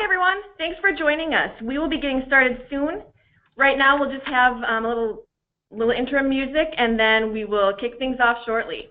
Hi everyone, thanks for joining us. We will be getting started soon. Right now we'll just have a little interim music and then we will kick things off shortly.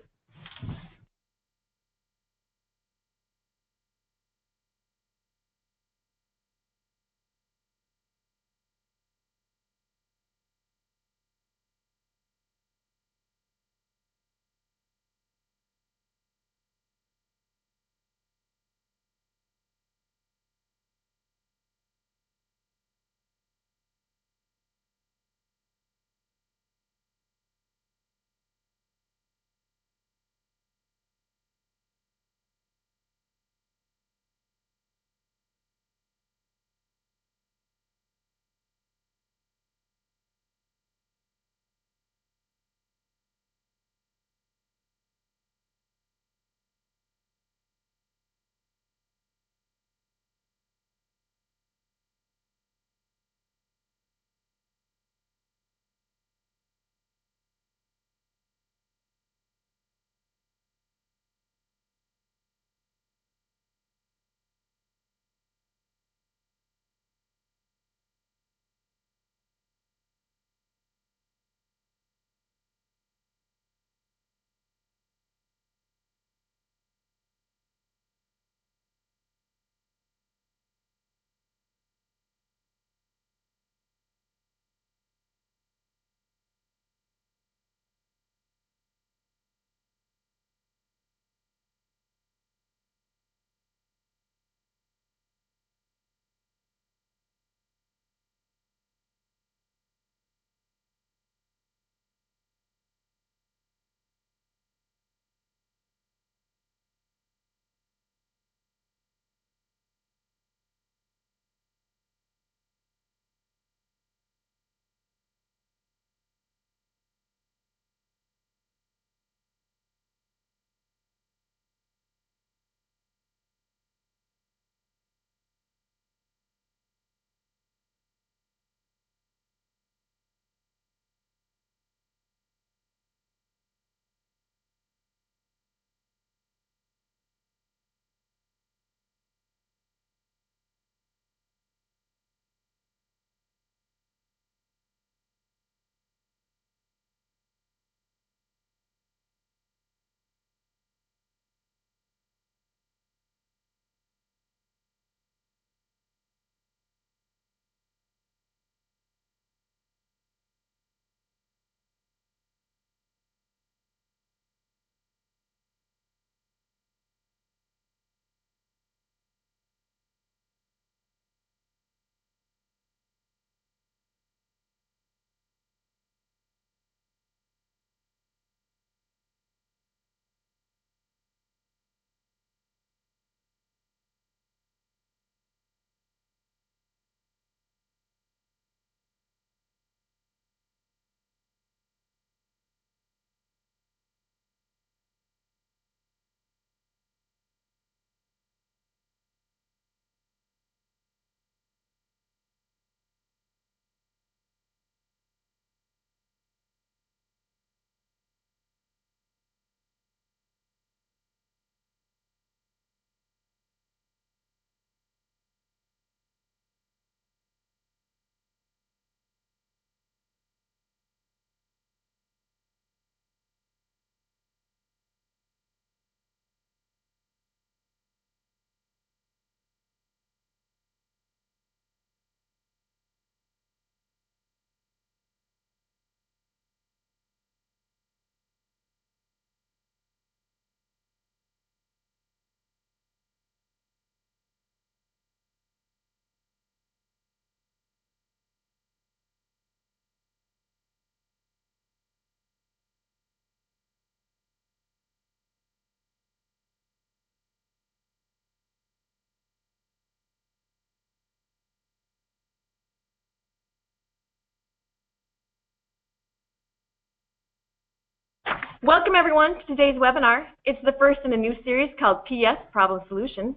Welcome everyone to today's webinar. It's the first in a new series called PS Problem Solutions.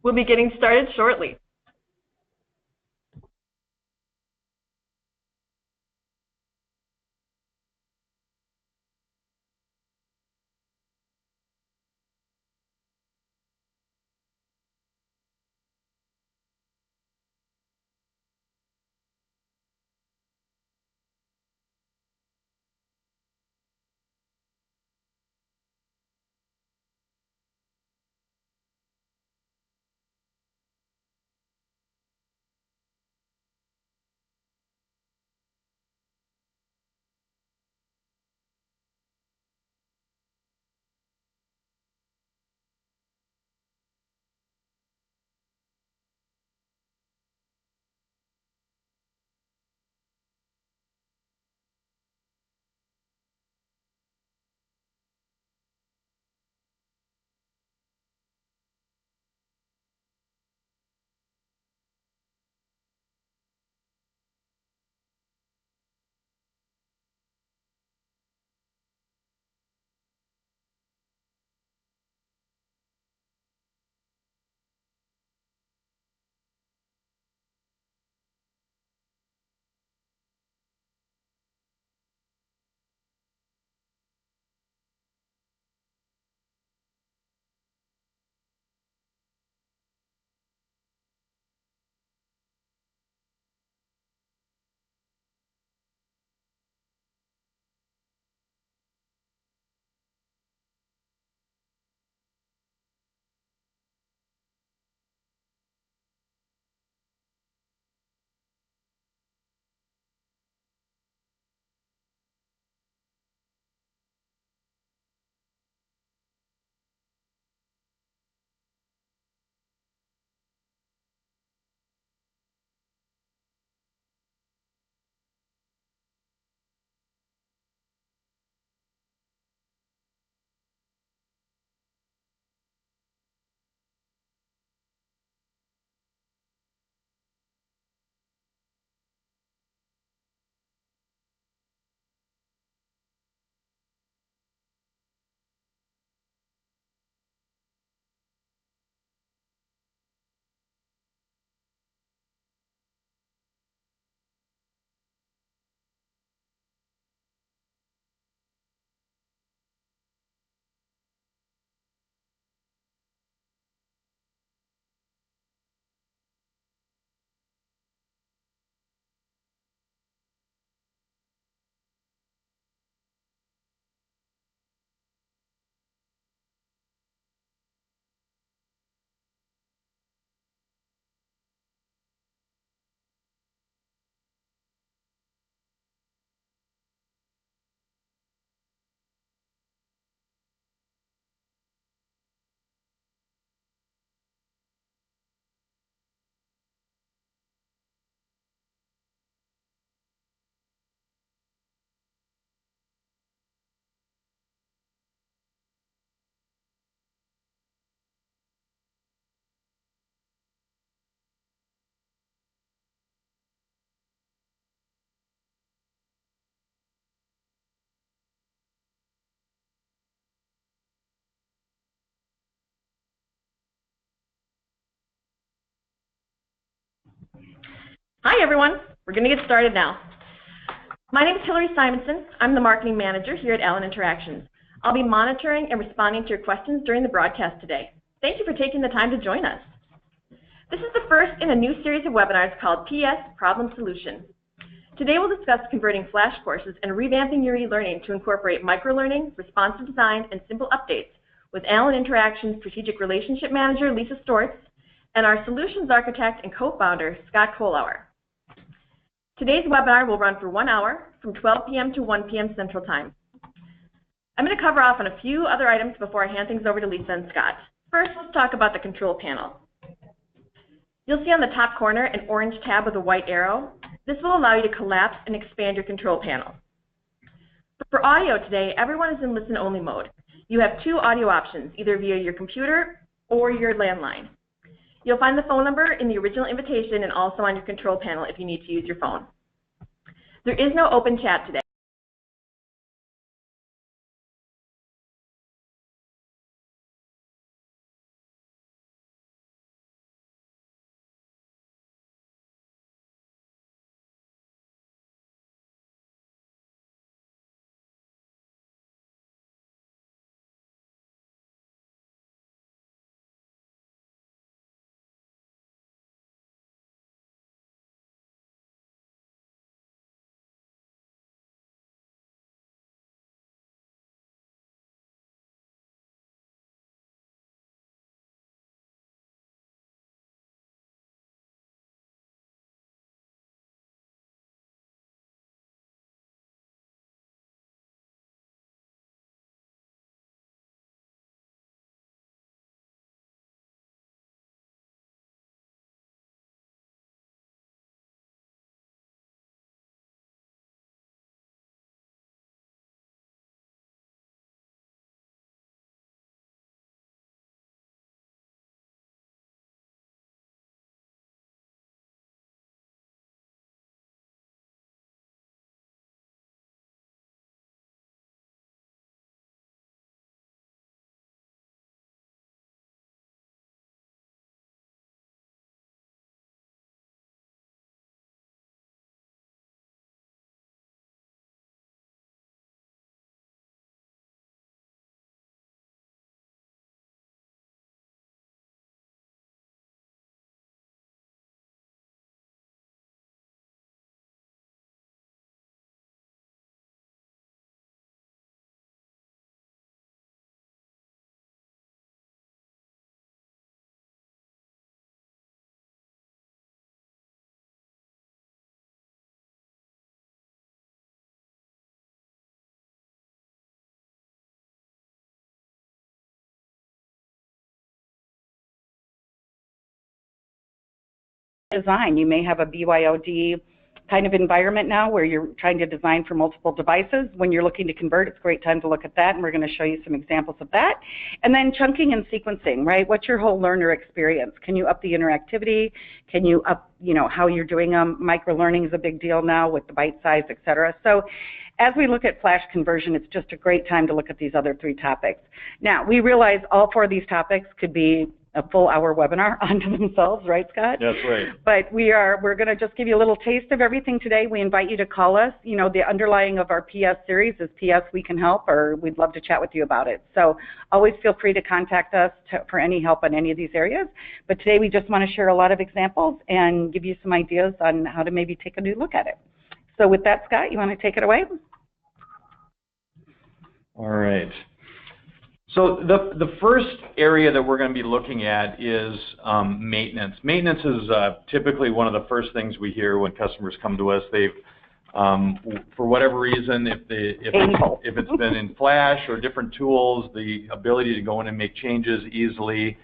We'll be getting started shortly. Hi everyone, we're going to get started now. My name is Hillary Simonson. I'm the Marketing Manager here at Allen Interactions. I'll be monitoring and responding to your questions during the broadcast today. Thank you for taking the time to join us. This is the first in a new series of webinars called PS Problem Solution. Today we'll discuss converting Flash courses and revamping your e-learning to incorporate microlearning, responsive design, and simple updates with Allen Interactions Strategic Relationship Manager Lisa Stortz and our Solutions Architect and Co-Founder Scott Kohlauer. Today's webinar will run for 1 hour from 12 p.m. to 1 p.m. Central Time. I'm going to cover off on a few other items before I hand things over to Lisa and Scott. First, let's talk about the control panel. You'll see on the top corner an orange tab with a white arrow. This will allow you to collapse and expand your control panel. For audio today, everyone is in listen-only mode. You have 2 audio options, either via your computer or your landline. You'll find the phone number in the original invitation and also on your control panel if you need to use your phone. There is no open chat today. Design. You may have a BYOD kind of environment now where you're trying to design for multiple devices. When you're looking to convert, it's a great time to look at that, and we're going to show you some examples of that. And then chunking and sequencing, right? What's your whole learner experience? Can you up the interactivity? Can you up, how you're doing them? Micro-learning is a big deal now with the bite size, et cetera. So as we look at Flash conversion, it's just a great time to look at these other 3 topics. Now, we realize all 4 of these topics could be a full hour webinar onto themselves, right, Scott? That's right. But we're going to just give you a little taste of everything today. We invite you to call us. The underlying of our PS series is PS We Can Help, or we'd love to chat with you about it. So always feel free to contact us for any help on any of these areas. But today we just want to share a lot of examples and give you some ideas on how to maybe take a new look at it. So with that, Scott, you want to take it away? All right. So the first area that we're going to be looking at is maintenance. Maintenance is typically one of the first things we hear when customers come to us. They've, for whatever reason, if it's been in Flash or different tools, the ability to go in and make changes easily,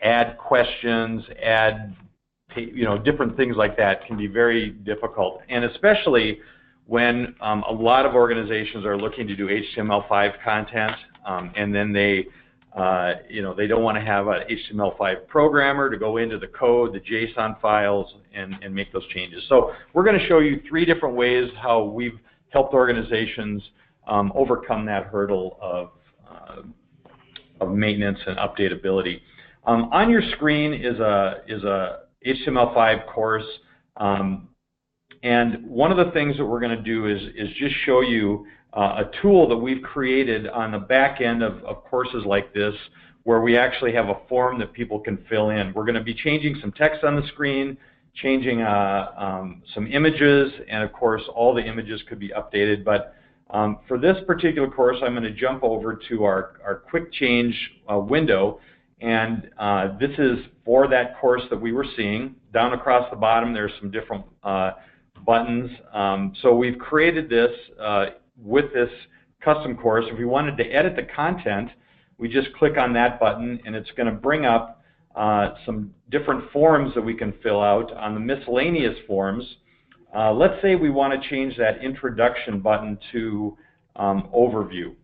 add questions, add different things like that can be very difficult, and especially when a lot of organizations are looking to do HTML5 content, and then they don't want to have an HTML5 programmer to go into the code, the JSON files, and make those changes. So we're going to show you 3 different ways how we've helped organizations overcome that hurdle of maintenance and updatability. On your screen is a HTML5 course. And one of the things that we're going to do is just show you a tool that we've created on the back end of courses like this, where we actually have a form that people can fill in. We're going to be changing some text on the screen, changing some images, and of course all the images could be updated. But for this particular course, I'm going to jump over to our quick change window, and this is for that course that we were seeing. Down across the bottom there's some different buttons. So we've created this with this custom course. If we wanted to edit the content, we just click on that button and it's going to bring up some different forms that we can fill out. On the miscellaneous forms, let's say we want to change that introduction button to overview.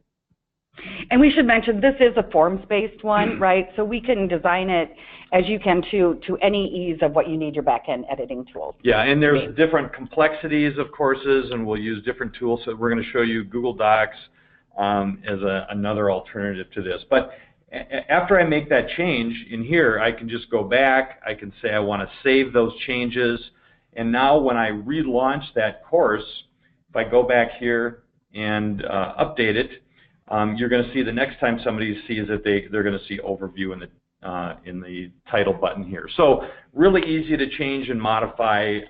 And we should mention this is a forms-based one, right? So we can design it as you can to any ease of what you need your back-end editing tools. Yeah, and there's different complexities of courses, and we'll use different tools. So we're going to show you Google Docs as another alternative to this. But after I make that change in here, I can just go back. I can say I want to save those changes. And now when I relaunch that course, if I go back here and update it, you're going to see the next time somebody sees it, they're going to see overview in the title button here. So really easy to change and modify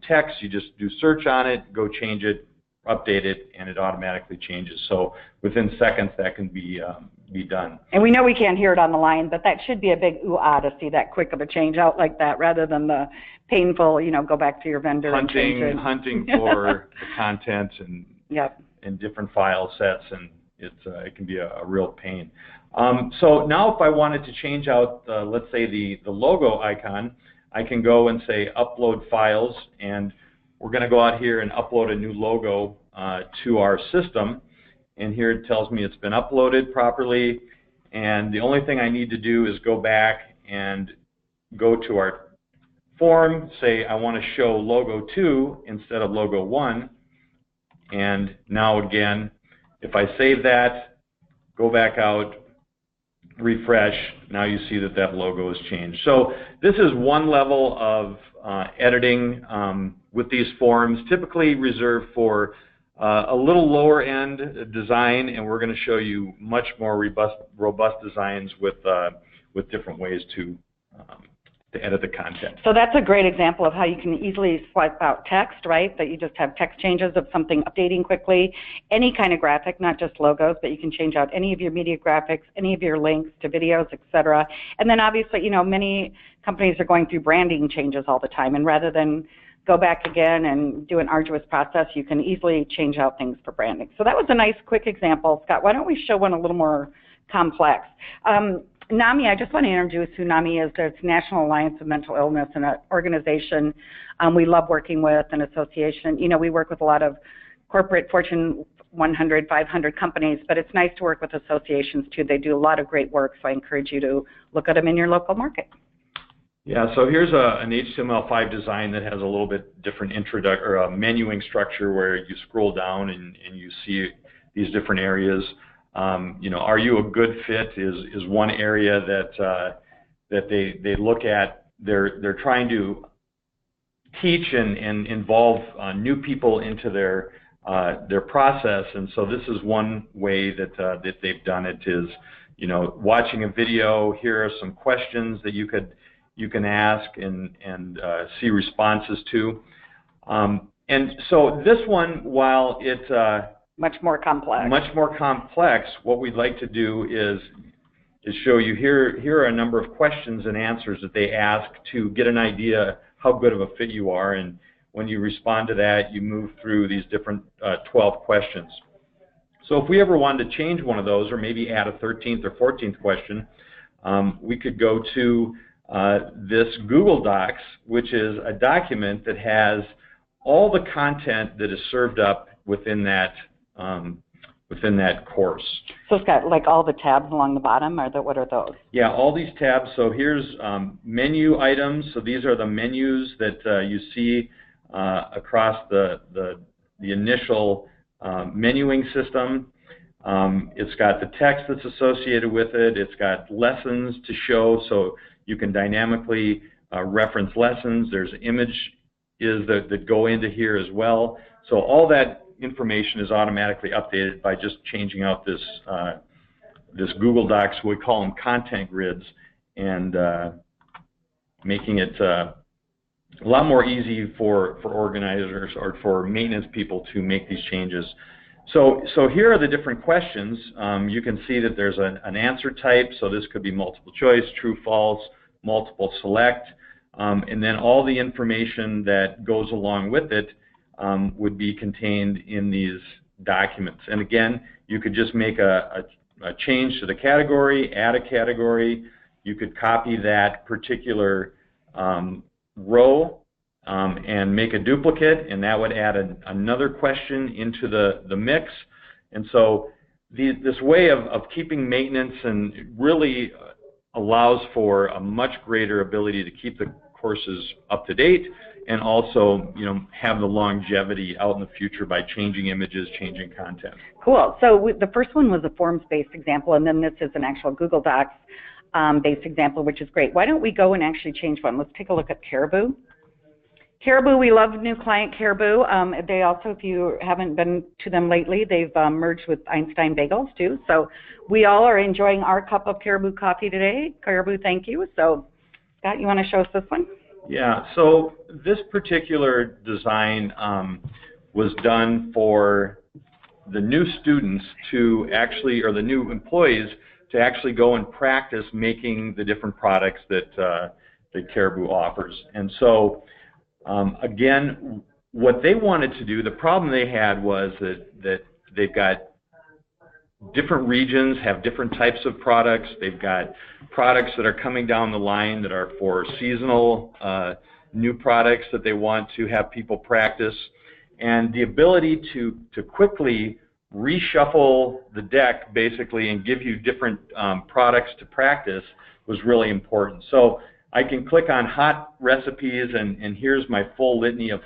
text. You just do search on it, go change it, update it, and it automatically changes. So within seconds that can be done. And we know we can't hear it on the line, but that should be a big ooh-ah to see that quick of a change out like that, rather than the painful, go back to your vendor and change it. Hunting for the content and yep. and different file sets, and it can be a real pain. So now if I wanted to change out, let's say the logo icon, I can go and say upload files, and we're going to go out here and upload a new logo to our system. And here it tells me it's been uploaded properly, and the only thing I need to do is go back and go to our form, say I want to show logo 2 instead of logo 1, and now again, if I save that, go back out, refresh, now you see that that logo has changed. So this is one level of editing with these forms, typically reserved for a little lower end design, and we're going to show you much more robust designs with different ways to edit the content. So that's a great example of how you can easily swipe out text, right? That you just have text changes of something updating quickly, any kind of graphic, not just logos, but you can change out any of your media graphics, any of your links to videos, etc. And then obviously, many companies are going through branding changes all the time, and rather than go back again and do an arduous process, you can easily change out things for branding. So that was a nice quick example. Scott, why don't we show one a little more complex? NAMI, I just want to introduce who NAMI is. It's National Alliance of Mental Illness, and an organization we love working with, an association. We work with a lot of corporate Fortune 100, 500 companies, but it's nice to work with associations too. They do a lot of great work, so I encourage you to look at them in your local market. Yeah, so here's an HTML5 design that has a little bit different menuing structure, where you scroll down and you see these different areas. Are you a good fit is one area that they look at. They're trying to teach and involve new people into their process, and so this is one way that they've done it. Is watching a video, here are some questions that you can ask and see responses to. And so this one, while it's much more complex, what we'd like to do is show you here are a number of questions and answers that they ask to get an idea how good of a fit you are, and when you respond to that, you move through these different 12 questions. So if we ever wanted to change one of those, or maybe add a 13th or 14th question, we could go to this Google Docs, which is a document that has all the content that is served up within that course. So it's got like all the tabs along the bottom, or what are those? Yeah, all these tabs. So here's menu items. So these are the menus that you see across the initial menuing system. It's got the text that's associated with it. It's got lessons to show, so you can dynamically reference lessons. There's images that go into here as well. So all that information is automatically updated by just changing out this this Google Docs, we call them content grids, and making it a lot more easy for organizers or for maintenance people to make these changes. So here are the different questions. You can see that there's an answer type, so this could be multiple choice, true, false, multiple select, and then all the information that goes along with it would be contained in these documents. And again, you could just make a change to the category, add a category. You could copy that particular row and make a duplicate, and that would add another question into the mix. And so this way of keeping maintenance and really allows for a much greater ability to keep the courses up to date, and also, have the longevity out in the future by changing images, changing content. Cool. So the first one was a forms-based example, and then this is an actual Google Docs based example, which is great. Why don't we go and actually change one? Let's take a look at Caribou. Caribou, we love new client Caribou. They also, if you haven't been to them lately, they've merged with Einstein Bagels too. So we all are enjoying our cup of Caribou coffee today. Caribou, thank you. So Scott, you want to show us this one? Yeah, so this particular design was done for the new students to actually, or the new employees, to actually go and practice making the different products that Caribou offers. And so, again, what they wanted to do, the problem they had was that they've got different regions have different types of products. They've got products that are coming down the line that are for seasonal new products that they want to have people practice. And the ability to quickly reshuffle the deck, basically, and give you different products to practice was really important. So I can click on hot recipes, and here's my full litany of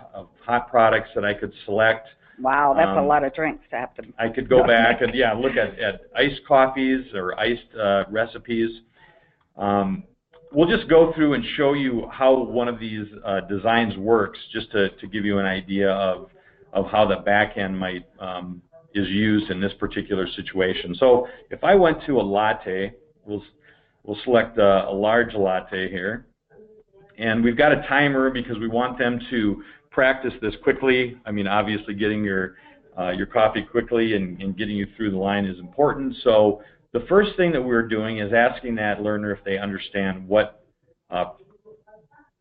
hot products that I could select. Wow, that's a lot of drinks to have to... I could go back and, yeah, look at iced coffees or iced recipes. We'll just go through and show you how one of these designs works, just to give you an idea of how the back end might is used in this particular situation. So if I went to a latte, we'll select a large latte here. And we've got a timer because we want them to practice this quickly. I mean, obviously getting your coffee quickly and getting you through the line is important. So the first thing that we're doing is asking that learner if they understand what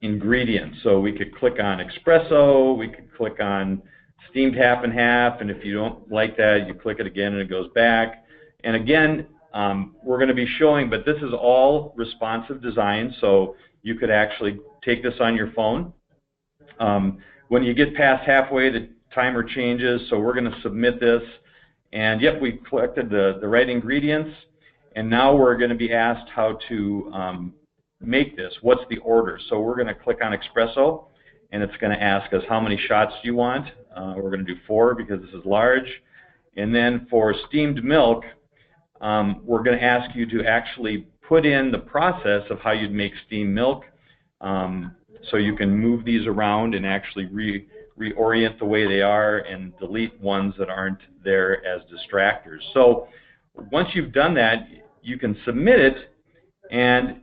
ingredients. So we could click on espresso, we could click on steamed half and half, and if you don't like that, you click it again and it goes back. And again, we're going to be showing, but this is all responsive design, so you could actually take this on your phone. When you get past halfway, the timer changes, so we're going to submit this. And yep, we collected the right ingredients, and now we're going to be asked how to make this. What's the order? So we're going to click on espresso, and it's going to ask us how many shots do you want. We're going to do 4 because this is large. And then for steamed milk, we're going to ask you to actually put in the process of how you'd make steamed milk. So you can move these around and actually reorient the way they are and delete ones that aren't there as distractors. So once you've done that, you can submit it and,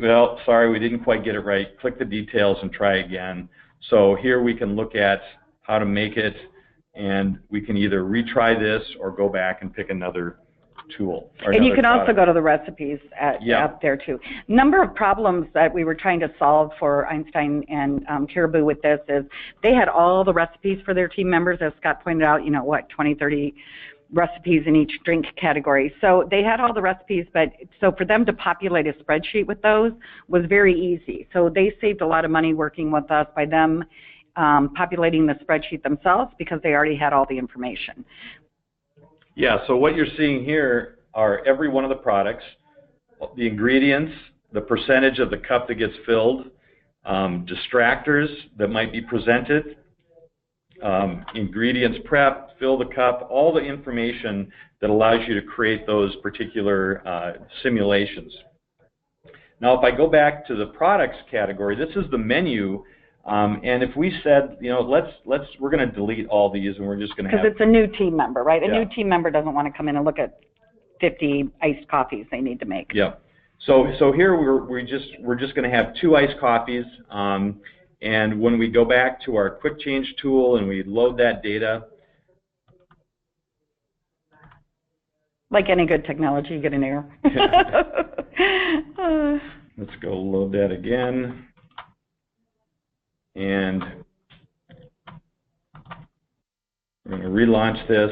well, sorry, we didn't quite get it right. Click the details and try again. So here we can look at how to make it, and we can either retry this or go back and pick another tool. And you can also go to the recipes up there too. Number of problems that we were trying to solve for Einstein and Caribou with this is they had all the recipes for their team members, as Scott pointed out, 20, 30 recipes in each drink category. So they had all the recipes, but so for them to populate a spreadsheet with those was very easy. So they saved a lot of money working with us by them populating the spreadsheet themselves because they already had all the information. Yeah, so what you're seeing here are every one of the products, the ingredients, the percentage of the cup that gets filled, distractors that might be presented, ingredients prep, fill the cup, all the information that allows you to create those particular simulations. Now, if I go back to the products category, this is the menu, and if we said, you know, we're going to delete all these, and we're just going to have... Because it's a new team member, right? A Yeah. new team member doesn't want to come in and look at 50 iced coffees they need to make. Yeah. So here we're just going to have 2 iced coffees, and when we go back to our quick change tool and we load that data... Like any good technology, you get an error. Let's go load that again. And we're going to relaunch this.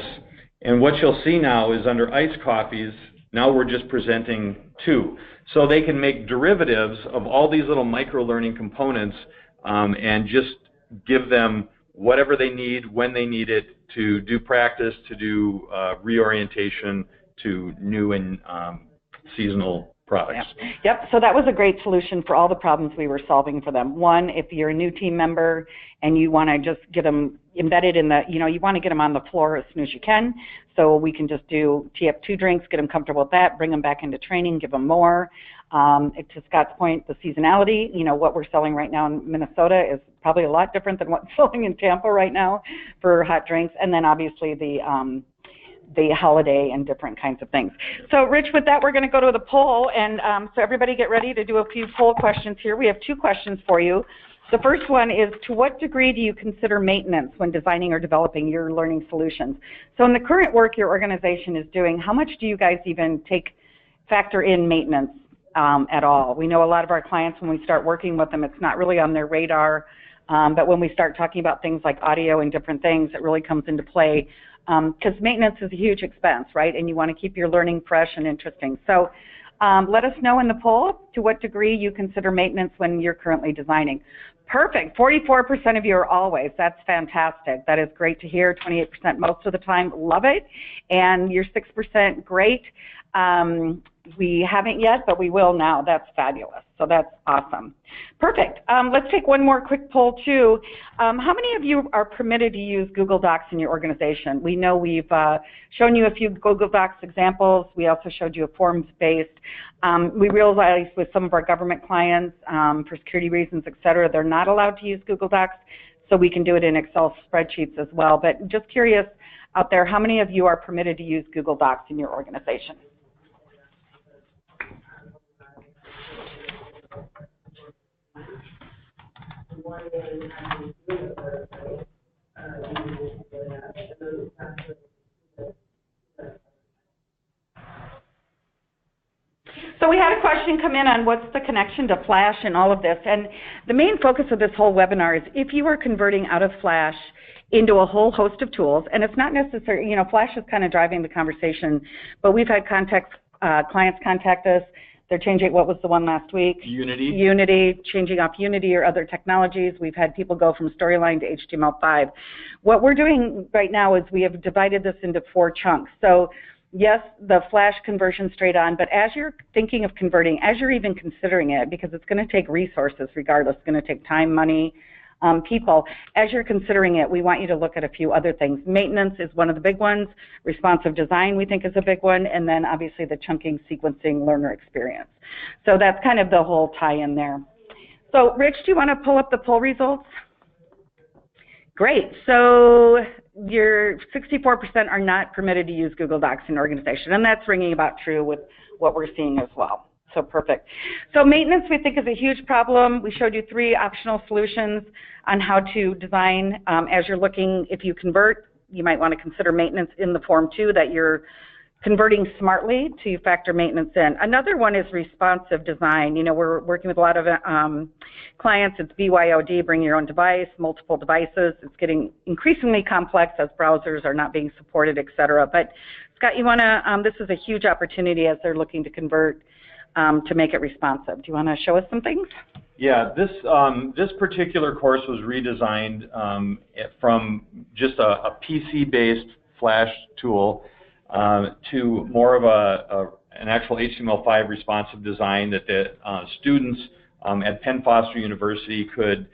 And what you'll see now is under iced coffees, now we're just presenting 2. So they can make derivatives of all these little micro-learning components and just give them whatever they need, when they need it, to do practice, to do reorientation to new and seasonal products. Yep, so that was a great solution for all the problems we were solving for them. One, if you're a new team member and you want to just get them embedded in the, you know, you want to get them on the floor as soon as you can, so we can just tee up 2 drinks, get them comfortable with that, bring them back into training, give them more. To Scott's point, the seasonality, you know, what we're selling right now in Minnesota is probably a lot different than what's selling in Tampa right now for hot drinks, and then obviously the holiday and different kinds of things. So Rich, with that, we're going to go to the poll, and so everybody get ready to do a few poll questions here. We have 2 questions for you. The first one is, to what degree do you consider maintenance when designing or developing your learning solutions? So in the current work your organization is doing, how much do you guys even factor in maintenance at all? We know a lot of our clients, when we start working with them, it's not really on their radar, but when we start talking about things like audio and different things, it really comes into play. Because maintenance is a huge expense, right? And you want to keep your learning fresh and interesting. So let us know in the poll to what degree you consider maintenance when you're currently designing. Perfect. 44% of you are always. That's fantastic. That is great to hear. 28% most of the time. Love it. And you're 6% great. We haven't yet, but we will now. That's fabulous. So that's awesome. Perfect. Let's take one more quick poll too. How many of you are permitted to use Google Docs in your organization? We know we've shown you a few Google Docs examples. We also showed you a forms-based. We realize with some of our government clients, for security reasons, et cetera, they're not allowed to use Google Docs, so we can do it in Excel spreadsheets as well. But just curious out there, how many of you are permitted to use Google Docs in your organization? So we had a question come in on what's the connection to Flash and all of this, and the main focus of this whole webinar is if you are converting out of Flash into a whole host of tools, and it's not necessary, you know, Flash is kind of driving the conversation, but we've had clients contact us. They're changing, what was the one last week? Unity. Unity, changing off Unity or other technologies. We've had people go from Storyline to HTML5. What we're doing right now is we have divided this into 4 chunks. So yes, the Flash conversion straight on, but as you're thinking of converting, as you're even considering it, because it's going to take resources regardless, it's going to take time, money, people. As you're considering it, we want you to look at a few other things. Maintenance is one of the big ones. Responsive design, we think, is a big one. And then obviously the chunking, sequencing, learner experience. So that's kind of the whole tie-in there. So Rich, do you want to pull up the poll results? Great. So your 64% are not permitted to use Google Docs in your organization. And that's ringing about true with what we're seeing as well. So perfect. So maintenance, we think, is a huge problem. We showed you 3 optional solutions on how to design. As you're looking, if you convert, you might want to consider maintenance in the form too, that you're converting smartly to factor maintenance in. Another one is responsive design. You know, we're working with a lot of clients. It's BYOD, bring your own device, multiple devices. It's getting increasingly complex as browsers are not being supported, et cetera. But Scott, you want to, this is a huge opportunity as they're looking to convert to make it responsive. Do you want to show us some things? Yeah, this particular course was redesigned from just a PC-based Flash tool to more of an actual HTML5 responsive design that the students at Penn Foster University could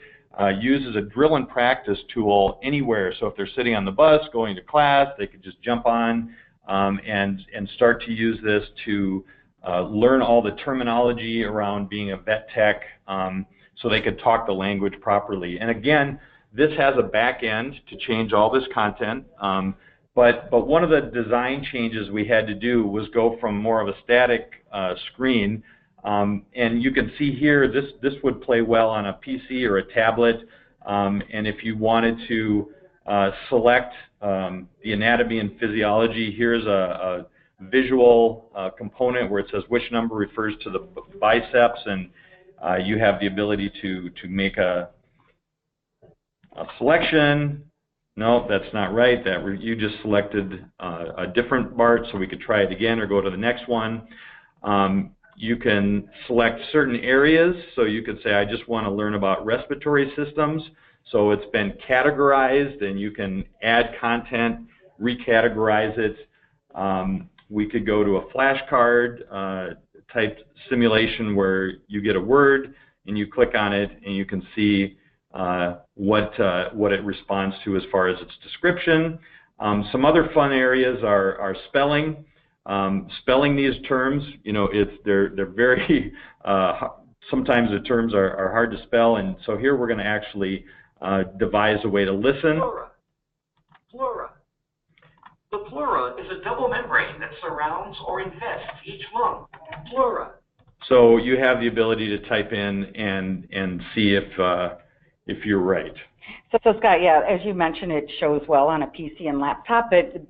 use as a drill and practice tool anywhere. So if they're sitting on the bus going to class, they could just jump on and start to use this to learn all the terminology around being a vet tech, so they could talk the language properly. And again, this has a back end to change all this content, but one of the design changes we had to do was go from more of a static screen, and you can see here this would play well on a PC or a tablet, and if you wanted to select the anatomy and physiology, here's a visual component where it says which number refers to the biceps, and you have the ability to make a selection. No, that's not right. You just selected a different part, so we could try it again or go to the next one. You can select certain areas, so you could say, I just want to learn about respiratory systems. So it's been categorized, and you can add content, recategorize it. We could go to a flashcard type simulation where you get a word, and you click on it, and you can see what it responds to as far as its description. Some other fun areas are spelling. Spelling these terms, you know, they're very sometimes the terms are hard to spell, and so here we're going to actually devise a way to listen. Pleura. The pleura is a double membrane that surrounds or invests each lung. Pleura. So you have the ability to type in and see if you're right. So Scott, yeah, as you mentioned, it shows well on a PC and laptop, but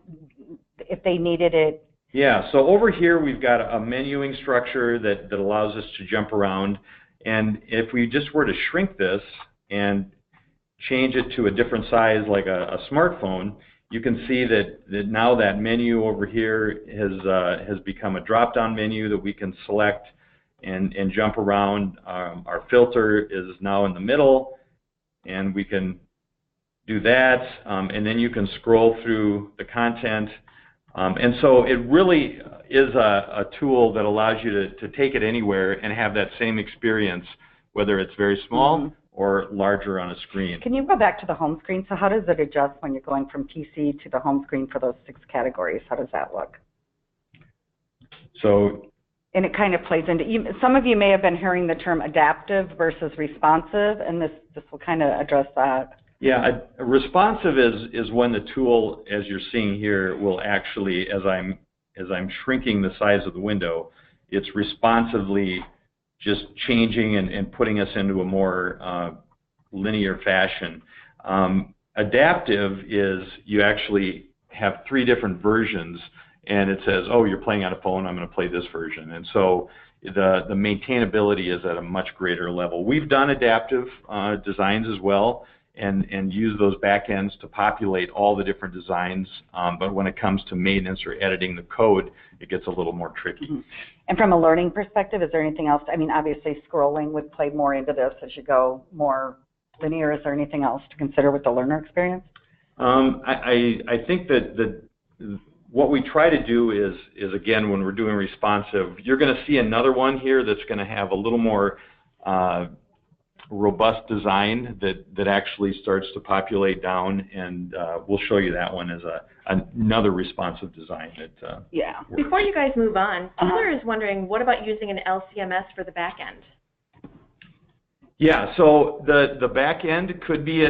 if they needed it. Yeah, so over here we've got a menuing structure that allows us to jump around, and if we just were to shrink this and change it to a different size like a smartphone, you can see that now that menu over here has become a drop-down menu that we can select and jump around. Our filter is now in the middle, and we can do that, and then you can scroll through the content. And so it really is a tool that allows you to take it anywhere and have that same experience, whether it's very small or larger on a screen. Can you go back to the home screen? So how does it adjust when you're going from PC to the home screen for those 6 categories? How does that look? So, and it kind of plays into, some of you may have been hearing the term adaptive versus responsive, and this will kind of address that. Yeah, responsive is when the tool, as you're seeing here, will actually, as I'm shrinking the size of the window, it's responsively just changing and putting us into a more linear fashion. Adaptive is you actually have 3 different versions, and it says, oh, you're playing on a phone, I'm going to play this version. And so the maintainability is at a much greater level. We've done adaptive designs as well, and use those back ends to populate all the different designs, but when it comes to maintenance or editing the code, it gets a little more tricky. And from a learning perspective, is there anything else? I mean, obviously scrolling would play more into this as you go more linear. Is there anything else to consider with the learner experience? I think that what we try to do is again, when we're doing responsive, you're going to see another one here that's going to have a little more robust design that actually starts to populate down, and we'll show you that one as another responsive design that yeah. Before you guys move on, Taylor is wondering, what about using an LCMS for the back end? Yeah, so the back end could be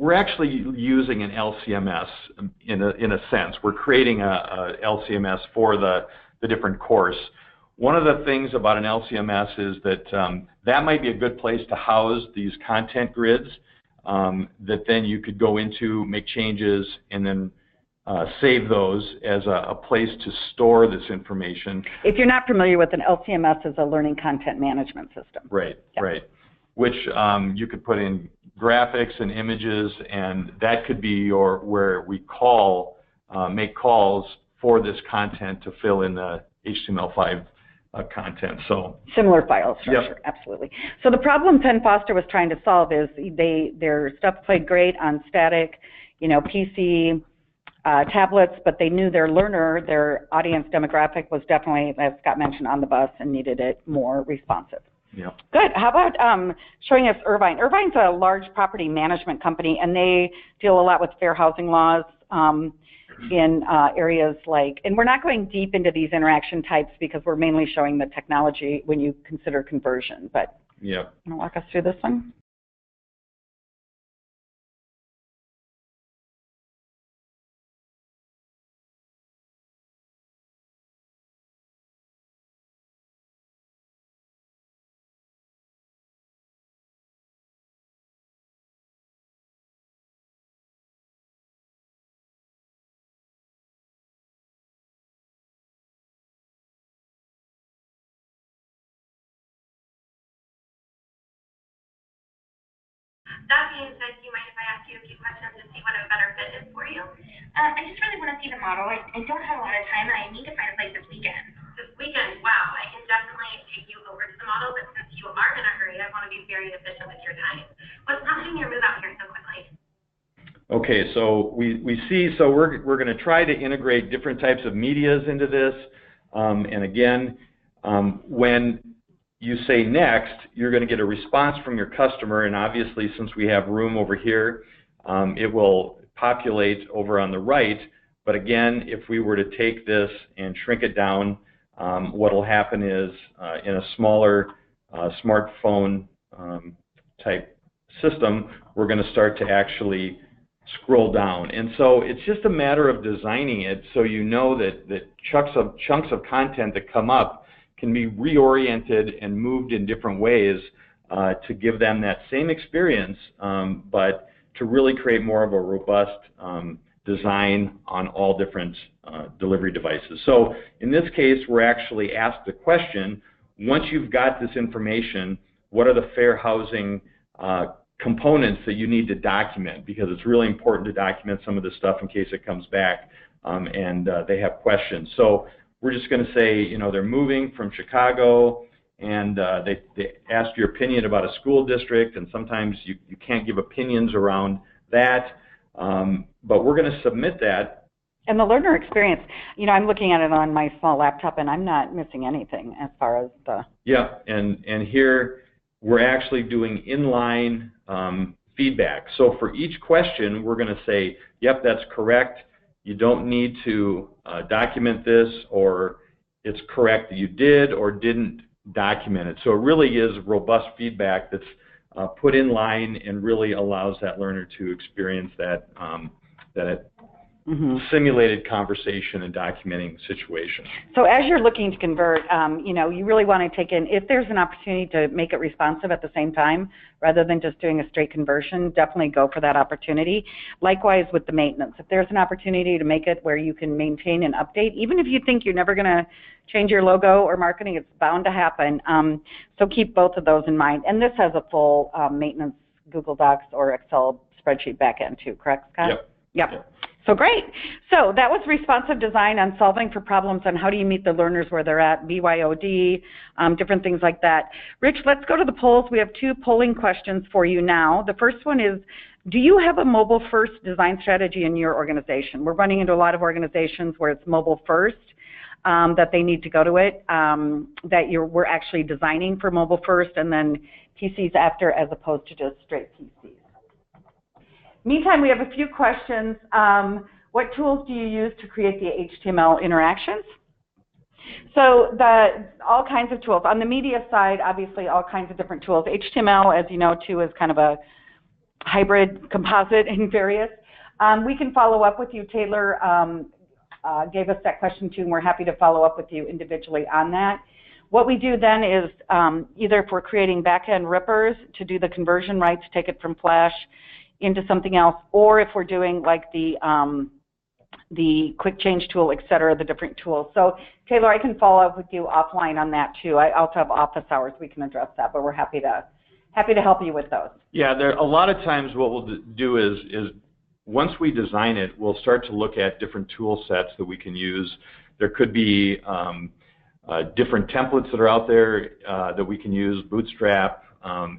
we're actually using an LCMS in a sense. We're creating a LCMS for the different course. One of the things about an LCMS is that that might be a good place to house these content grids that then you could go into, make changes, and then save those as a place to store this information. If you're not familiar with an LCMS, is a learning content management system. Right, yeah. Right. Which you could put in graphics and images, and that could be where we make calls for this content to fill in the HTML5 content. So similar file structure, yep. Absolutely. So the problem Penn Foster was trying to solve is their stuff played great on static, PC, tablets, but they knew their learner, their audience demographic was definitely, as Scott mentioned, on the bus and needed it more responsive. Yeah. Good. How about showing us Irvine? Irvine's a large property management company, and they deal a lot with fair housing laws. in areas like, and we're not going deep into these interaction types because we're mainly showing the technology when you consider conversion, but yeah. Want to walk us through this one? That being said, do you mind if I ask you a few questions to see what a better fit is for you? I just really want to see the model. I don't have a lot of time. I need to find a place this weekend. This weekend? Wow, I can definitely take you over to the model, but since you are in a hurry, I want to be very efficient with your time. What's prompting your move out here so quickly? Okay, so we see, so we're going to try to integrate different types of medias into this, and again, when you say next, you're going to get a response from your customer, and obviously since we have room over here, it will populate over on the right, but again, if we were to take this and shrink it down, what will happen is in a smaller smartphone type system, we're going to start to actually scroll down. And so it's just a matter of designing it so you know that chunks of content that come up can be reoriented and moved in different ways to give them that same experience, but to really create more of a robust design on all different delivery devices. So in this case, we're actually asked the question, once you've got this information, what are the fair housing components that you need to document? Because it's really important to document some of this stuff in case it comes back and they have questions. So we're just going to say, you know, they're moving from Chicago, and they ask your opinion about a school district, and sometimes you can't give opinions around that, but we're going to submit that. And the learner experience, you know, I'm looking at it on my small laptop, and I'm not missing anything as far as the... Yeah, and here we're actually doing inline feedback. So for each question, we're going to say, yep, that's correct. You don't need to document this, or it's correct that you did or didn't document it. So it really is robust feedback that's put in line and really allows that learner to experience that simulated conversation and documenting situation. So as you're looking to convert, you know, you really want to take in, if there's an opportunity to make it responsive at the same time, rather than just doing a straight conversion, definitely go for that opportunity. Likewise with the maintenance. If there's an opportunity to make it where you can maintain and update, even if you think you're never going to change your logo or marketing, it's bound to happen. So keep both of those in mind. And this has a full maintenance Google Docs or Excel spreadsheet backend too, correct, Scott? Yep. So great. So that was responsive design on solving for problems on how do you meet the learners where they're at, BYOD, different things like that. Rich, let's go to the polls. We have 2 polling questions for you now. The first one is, do you have a mobile first design strategy in your organization? We're running into a lot of organizations where it's mobile first, that they need to go to it, we're actually designing for mobile first and then PCs after, as opposed to just straight PCs. Meantime, we have a few questions. What tools do you use to create the HTML interactions? So all kinds of tools. On the media side, obviously all kinds of different tools. HTML, as you know, too, is kind of a hybrid composite in various. We can follow up with you. Taylor gave us that question too, and we're happy to follow up with you individually on that. What we do then is either if we're creating back-end rippers to do the conversion right, to take it from Flash into something else, or if we're doing like the quick change tool, et cetera, the different tools. So Taylor, I can follow up with you offline on that too. I also have office hours, we can address that, but we're happy to help you with those. Yeah, a lot of times what we'll do is once we design it, we'll start to look at different tool sets that we can use. There could be different templates that are out there that we can use, Bootstrap,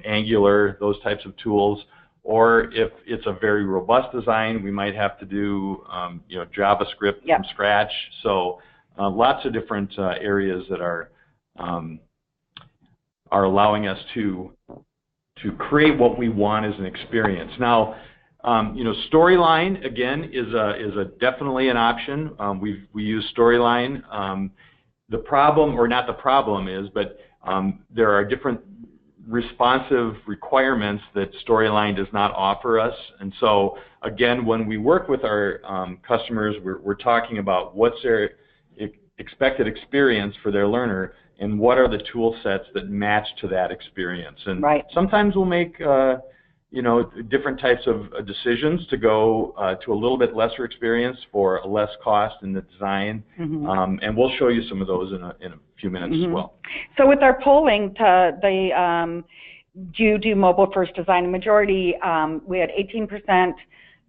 Angular, those types of tools. Or if it's a very robust design, we might have to do you know, JavaScript from scratch. So lots of different areas that are allowing us to create what we want as an experience. Now, Storyline again is definitely an option. We use Storyline. The problem, or not the problem, is, but there are different responsive requirements that Storyline does not offer us. And so, again, when we work with our customers, we're talking about what's their expected experience for their learner and what are the tool sets that match to that experience. And sometimes we'll make different types of decisions to go to a little bit lesser experience for less cost in the design, and we'll show you some of those in a few minutes as well. So with our polling, do you do mobile first design? The majority, we had 18%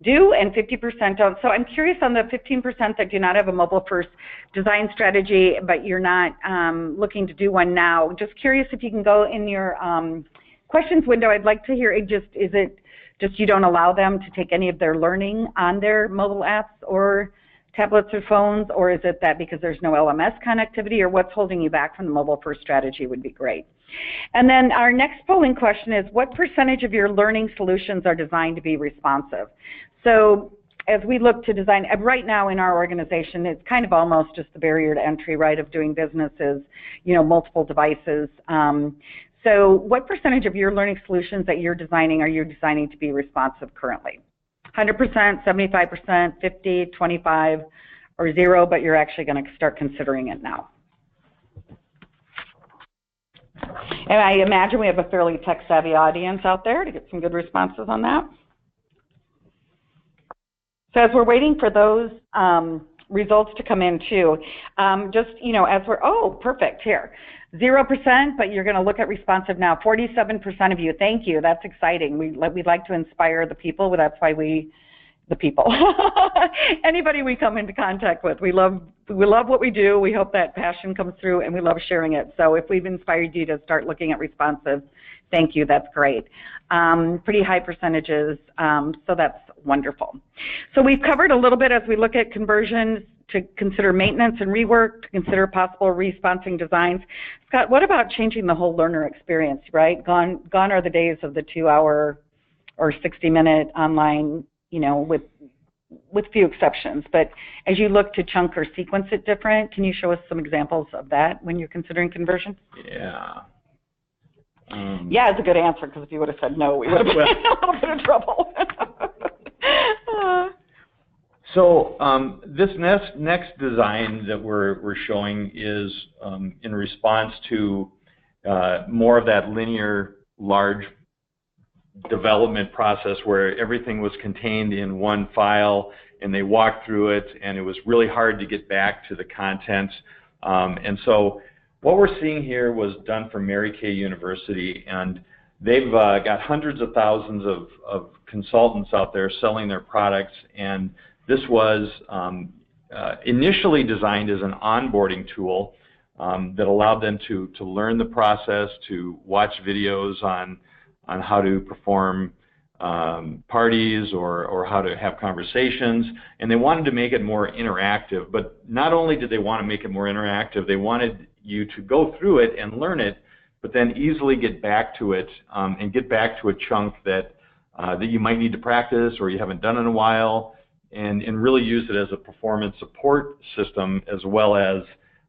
do and 50% don't. So I'm curious on the 15% that do not have a mobile first design strategy, but you're not looking to do one now. Just curious if you can go in your questions window. I'd like to hear, is it just you don't allow them to take any of their learning on their mobile apps or tablets or phones, or is it that because there's no LMS connectivity, or what's holding you back from the mobile first strategy would be great. And then our next polling question is, what percentage of your learning solutions are designed to be responsive? So as we look to design, right now in our organization, it's kind of almost just the barrier to entry, right, of doing businesses, multiple devices. So what percentage of your learning solutions that you're designing are you designing to be responsive currently? 100%, 75%, 50, 25, or 0, but you're actually going to start considering it now. And I imagine we have a fairly tech-savvy audience out there to get some good responses on that. So as we're waiting for those results to come in too, as we're, perfect, here. 0%, but you're going to look at responsive now. 47% of you, thank you, that's exciting. We'd like to inspire the people, that's why the people. Anybody we come into contact with, we love what we do, we hope that passion comes through, and we love sharing it. So if we've inspired you to start looking at responsive, thank you, that's great. Pretty high percentages, so that's wonderful. So we've covered a little bit as we look at conversions, to consider maintenance and rework, to consider possible responsing designs. Scott, what about changing the whole learner experience, right? Gone are the days of the 2-hour or 60-minute online, with few exceptions. But as you look to chunk or sequence it different, can you show us some examples of that when you're considering conversion? Yeah. Yeah, it's a good answer, because if you would have said no, we would have been in a little bit of trouble. So this next design that we're showing is in response to more of that linear, large development process where everything was contained in one file, and they walked through it, and it was really hard to get back to the content. And so what we're seeing here was done for Mary Kay University, and they've got hundreds of thousands of consultants out there selling their products, and this was initially designed as an onboarding tool that allowed them to learn the process, to watch videos on how to perform parties or how to have conversations, and they wanted to make it more interactive. But not only did they want to make it more interactive, they wanted you to go through it and learn it, but then easily get back to it and get back to a chunk that you might need to practice or you haven't done in a while, and really use it as a performance support system as well as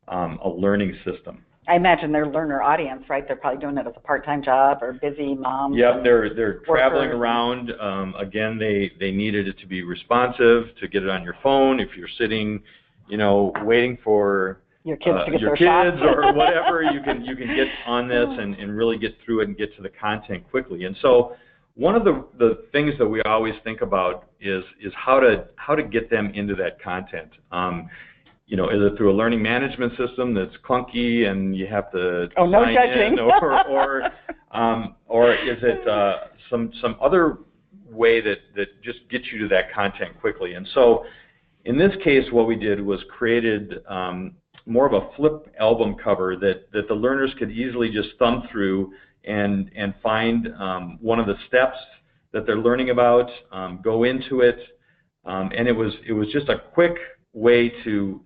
a learning system. I imagine their learner audience, right? They're probably doing it as a part-time job or busy moms. Yep, they're traveling around. Again, they needed it to be responsive, to get it on your phone. If you're sitting, waiting for your kids to get your their kids or whatever, you can get on this and really get through it and get to the content quickly. And so one of the things that we always think about is how to get them into that content. Is it through a learning management system that's clunky and you have to sign in, or is it some other way that just gets you to that content quickly? And so in this case, what we did was created more of a flip album cover that the learners could easily just thumb through and find one of the steps that they're learning about, go into it, and it was just a quick way to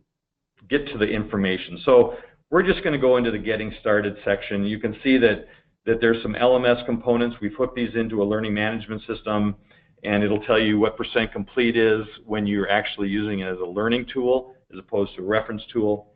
get to the information. So we're just going to go into the Getting Started section. You can see that there's some LMS components. We've hooked these into a learning management system, and it'll tell you what % complete is when you're actually using it as a learning tool as opposed to a reference tool.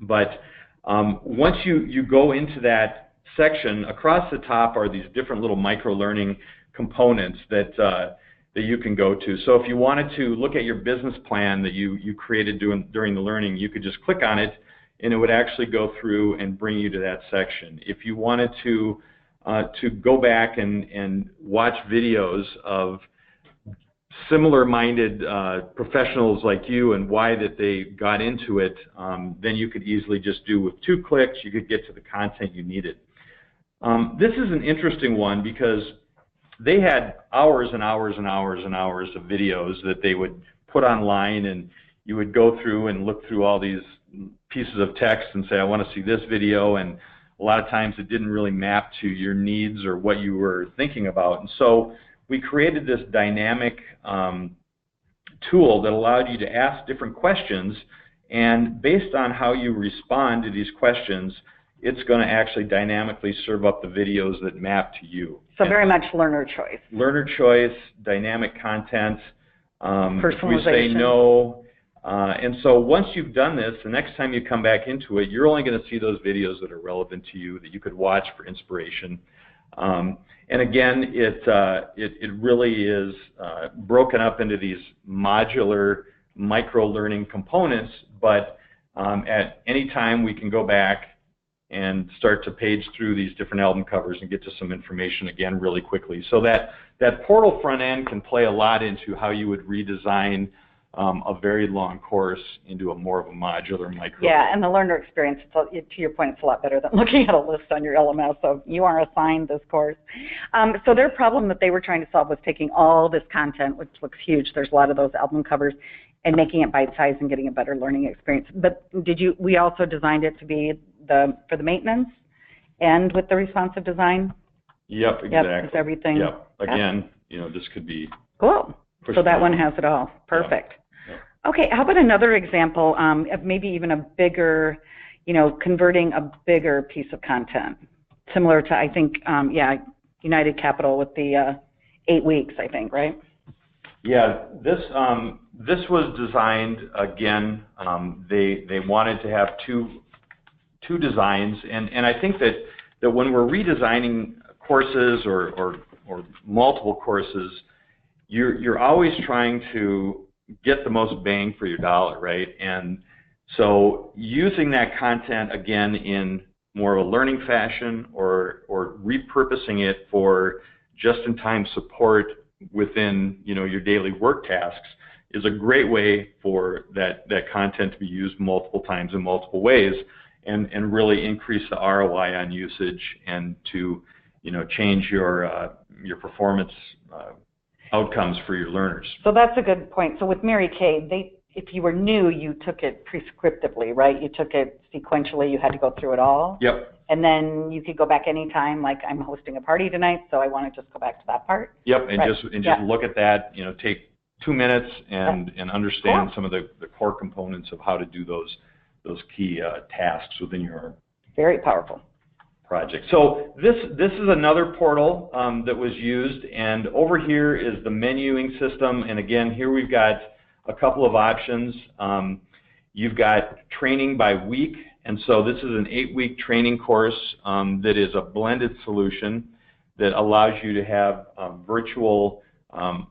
But once you go into that section, across the top are these different little micro-learning components that you can go to. So if you wanted to look at your business plan that you created during the learning, you could just click on it, and it would actually go through and bring you to that section. If you wanted to go back and watch videos of similar-minded professionals like you and why that they got into it, then you could easily just do with 2 clicks, you could get to the content you needed. This is an interesting one because they had hours and hours and hours and hours of videos that they would put online, and you would go through and look through all these pieces of text and say, I want to see this video, and a lot of times it didn't really map to your needs or what you were thinking about. And so we created this dynamic tool that allowed you to ask different questions, and based on how you respond to these questions, it's going to actually dynamically serve up the videos that map to you. So very much learner choice. Learner choice, dynamic content, personalization. we say no. And so once you've done this, the next time you come back into it, you're only going to see those videos that are relevant to you, that you could watch for inspiration. And again, it really is broken up into these modular micro-learning components, but at any time we can go back and start to page through these different album covers and get to some information again really quickly. So that portal front end can play a lot into how you would redesign a very long course into a more of a modular micro. Yeah, and the learner experience, to your point, it's a lot better than looking at a list on your LMS. So you are assigned this course. So their problem that they were trying to solve was taking all this content, which looks huge. There's a lot of those album covers, and making it bite-sized and getting a better learning experience. But we also designed it to be for the maintenance and with the responsive design? Yep, exactly. Yep, is everything. Yep. Again, this could be cool. So that one has it all. Perfect. Yep. Okay, how about another example of maybe even a bigger, converting a bigger piece of content, similar to, I think, United Capital with the 8 weeks, I think, right? Yeah, this was designed, again, they wanted to have two designs, and I think that when we're redesigning courses or multiple courses, you're always trying to get the most bang for your dollar, right? And so using that content again in more of a learning fashion or repurposing it for just-in-time support within your daily work tasks is a great way for that content to be used multiple times in multiple ways and really increase the ROI on usage and to change your performance outcomes for your learners. So that's a good point. So with Mary Kay, if you were new, you took it prescriptively, right? You took it sequentially. You had to go through it all. Yep. And then you could go back anytime, like I'm hosting a party tonight, so I want to just go back to that part. Yep, and just look at that. Take 2 minutes and understand some of the core components of how to do those key tasks within your very powerful project. So this is another portal that was used, and over here is the menuing system. And again, here we've got a couple of options. You've got training by week, and so this is an 8-week training course that is a blended solution that allows you to have virtual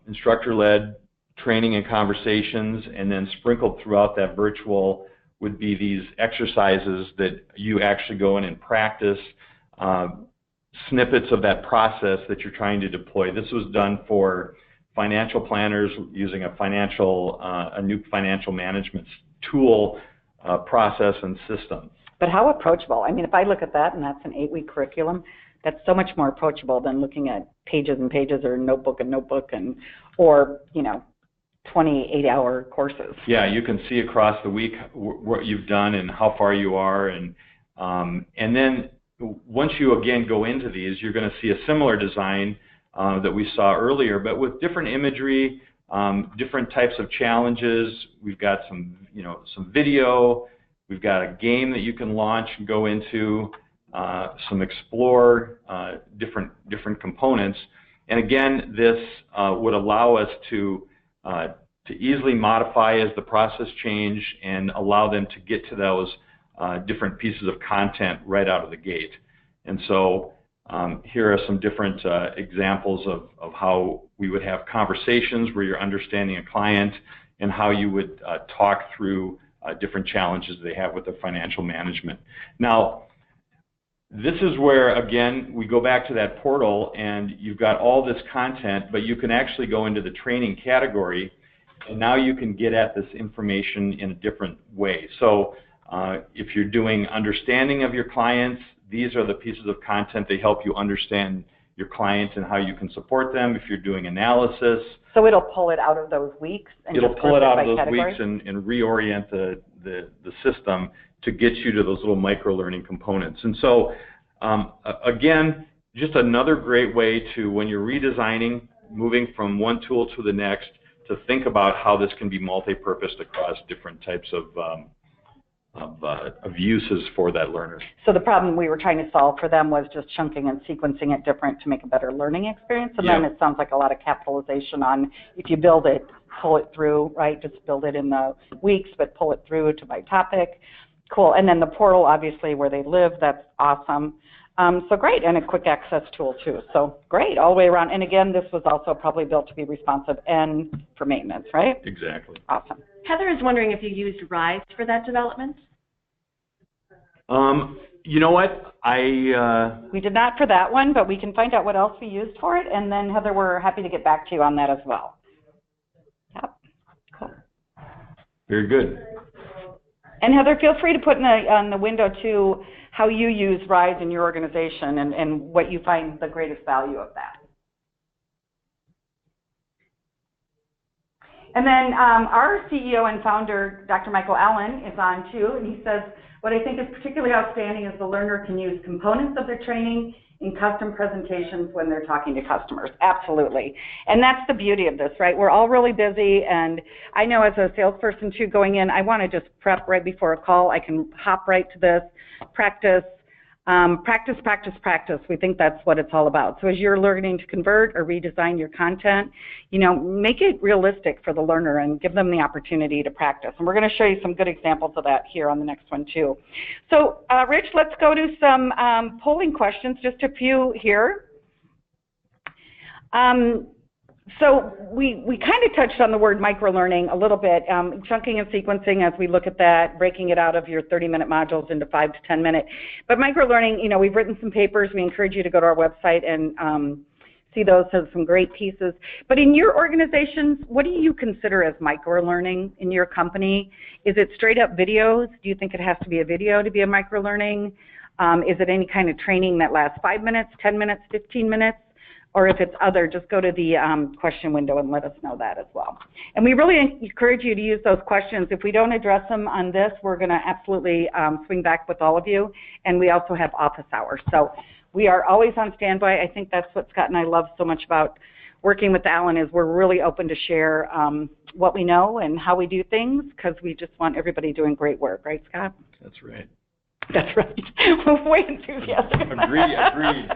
instructor-led training and conversations, and then sprinkled throughout that virtual would be these exercises that you actually go in and practice snippets of that process that you're trying to deploy. This was done for financial planners using a new financial management tool, process, and system. But how approachable? I mean, if I look at that and that's an 8-week curriculum, that's so much more approachable than looking at pages and pages or notebook and notebook or 28-hour courses. Yeah, you can see across the week what you've done and how far you are, and then once you again go into these, you're going to see a similar design that we saw earlier, but with different imagery, different types of challenges. We've got some video. We've got a game that you can launch and go into, some explore different components. And again, this would allow us to easily modify as the process change and allow them to get to those different pieces of content right out of the gate. And so here are some different examples of how we would have conversations where you're understanding a client and how you would talk through different challenges they have with their financial management. Now, this is where, again, we go back to that portal and you've got all this content, but you can actually go into the training category and now you can get at this information in a different way. So if you're doing understanding of your clients, these are the pieces of content that help you understand your clients and how you can support them. If you're doing analysis, so it'll pull it out of those weeks and it'll pull it out of those category? weeks and reorient the system to get you to those little micro-learning components. And so, again, just another great way to, when you're redesigning, moving from one tool to the next, to think about how this can be multi-purposed across different types of uses for that learner. So the problem we were trying to solve for them was just chunking and sequencing it different to make a better learning experience. And then it sounds like a lot of capitalization on, if you build it, pull it through, right? Just build it in the weeks, but pull it through to by topic. Cool. And then the portal, obviously, where they live, that's awesome. So great, and a quick access tool too. So great, all the way around. And again, this was also probably built to be responsive and for maintenance, right? Exactly. Awesome. Heather is wondering if you used RISE for that development? You know what? We did not for that one, but we can find out what else we used for it. And then, Heather, we're happy to get back to you on that as well. Yep, cool. Very good. And Heather, feel free to put on the window too how you use RISE in your organization and what you find the greatest value of that. And then our CEO and founder, Dr. Michael Allen, is on too, and he says, what I think is particularly outstanding is the learner can use components of their training in custom presentations when they're talking to customers. Absolutely. And that's the beauty of this, right? We're all really busy, and I know as a salesperson too, going in, I want to just prep right before a call. I can hop right to this, practice, practice, practice, practice. We think that's what it's all about. So as you're learning to convert or redesign your content, you know, make it realistic for the learner and give them the opportunity to practice. And we're going to show you some good examples of that here on the next one too. So Rich, let's go to some polling questions, just a few here. So we kind of touched on the word microlearning a little bit, chunking and sequencing as we look at that, breaking it out of your 30-minute modules into 5 to 10-minute. But microlearning, you know, we've written some papers. We encourage you to go to our website and see those as some great pieces. But in your organizations, what do you consider as microlearning in your company? Is it straight up videos? Do you think it has to be a video to be a microlearning? Is it any kind of training that lasts 5 minutes, 10 minutes, 15 minutes? Or if it's other, just go to the question window and let us know that as well. And we really encourage you to use those questions. If we don't address them on this, we're going to absolutely swing back with all of you. And we also have office hours. So we are always on standby. I think that's what Scott and I love so much about working with Alan, is we're really open to share what we know and how we do things, because we just want everybody doing great work. Right, Scott? That's right. That's right. We're way enthusiastic. Agreed.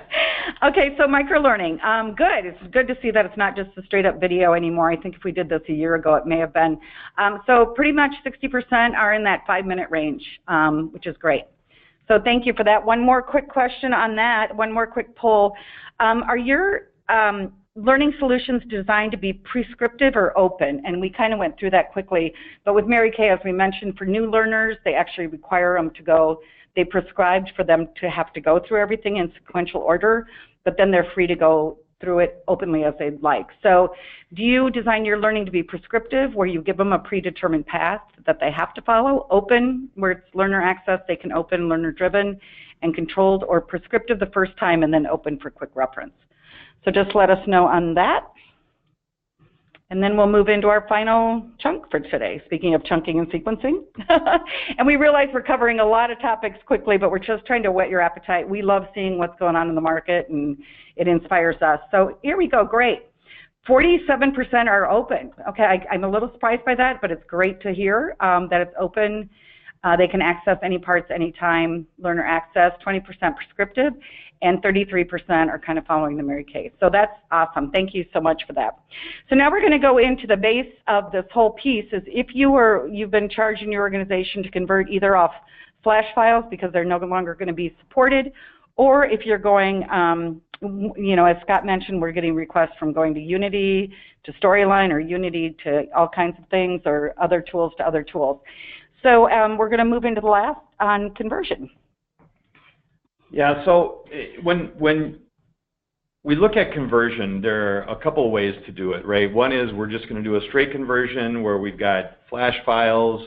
Okay, so microlearning. Good. It's good to see that it's not just a straight up video anymore. I think if we did this a year ago, it may have been. So pretty much 60% are in that 5-minute range, which is great. So thank you for that. One more quick question on that. One more quick poll. Are your learning solutions designed to be prescriptive or open? And we kind of went through that quickly. But with Mary Kay, as we mentioned, for new learners, they actually require them to go. They prescribed for them to have to go through everything in sequential order, but then they're free to go through it openly as they'd like. So do you design your learning to be prescriptive, where you give them a predetermined path that they have to follow? Open, where it's learner access, they can open, learner driven and controlled, or prescriptive the first time and then open for quick reference? So just let us know on that. And then we'll move into our final chunk for today, speaking of chunking and sequencing. And we realize we're covering a lot of topics quickly, but we're just trying to whet your appetite. We love seeing what's going on in the market, and it inspires us. So here we go, great. 47% are open. Okay, I'm a little surprised by that, but it's great to hear that it's open. They can access any parts anytime, learner access, 20% prescriptive, and 33% are kind of following the Mary Kay. So that's awesome. Thank you so much for that. So now we're going to go into the base of this whole piece. Is if you've been charged in your organization to convert either off flash files because they're no longer going to be supported, or if you're going, you know, as Scott mentioned, we're getting requests from going to Unity to Storyline or Unity to all kinds of things, or other tools to other tools. So we're going to move into the last on conversion. Yeah, so when we look at conversion, there are a couple of ways to do it, right? One is we're just going to do a straight conversion where we've got flash files.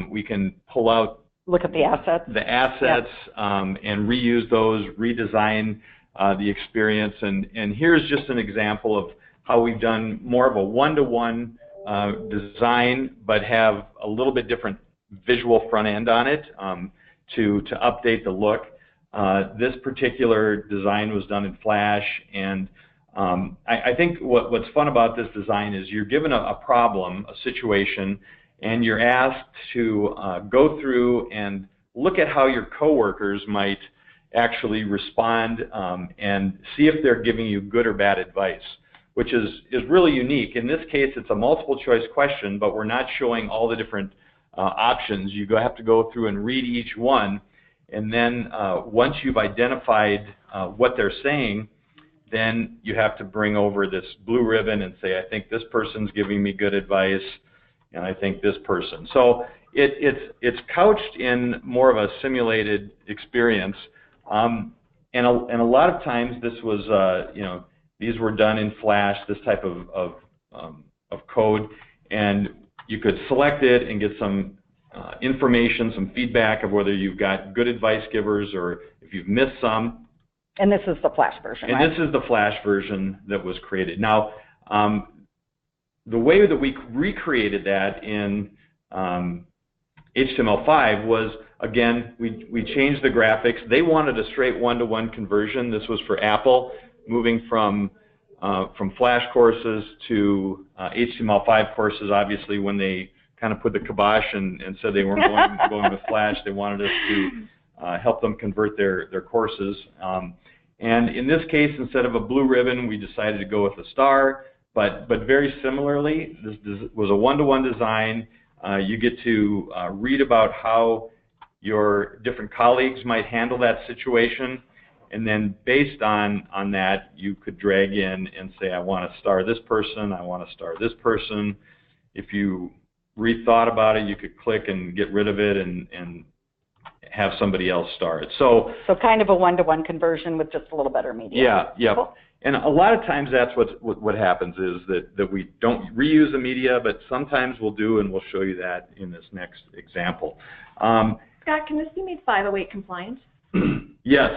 We can pull out, look at the assets. The assets, yep. And reuse those, redesign the experience. And here's just an example of how we've done more of a one-to-one design, but have a little bit different visual front end on it to update the look. This particular design was done in Flash, and I think what's fun about this design is you're given a problem, a situation, and you're asked to go through and look at how your coworkers might actually respond and see if they're giving you good or bad advice, which is really unique. In this case, it's a multiple choice question, but we're not showing all the different options. You have to go through and read each one, and then once you've identified what they're saying, then you have to bring over this blue ribbon and say, I think this person's giving me good advice, and I think this person. So it's couched in more of a simulated experience, and a lot of times this was, you know, these were done in Flash, this type of code, and you could select it and get some information, some feedback of whether you've got good advice givers or if you've missed some. And this is the Flash version, and right? This is the Flash version that was created. Now, the way that we recreated that in HTML5 was, again, we changed the graphics. They wanted a straight one-to-one conversion. This was for Apple, moving from Flash courses to HTML5 courses. Obviously, when they kind of put the kibosh and said they weren't going with Flash, they wanted us to help them convert their courses. And in this case, instead of a blue ribbon, we decided to go with a star. But very similarly, this was a one-to-one design. You get to read about how your different colleagues might handle that situation. And then based on that, you could drag in and say, I want to star this person, I want to star this person. If you rethought about it, you could click and get rid of it and have somebody else star it. So kind of a one-to-one conversion with just a little better media. Yeah. Cool. And a lot of times that's what happens is that we don't reuse the media, but sometimes we'll do, and we'll show you that in this next example. Scott, can this be made 508 compliant? Yes.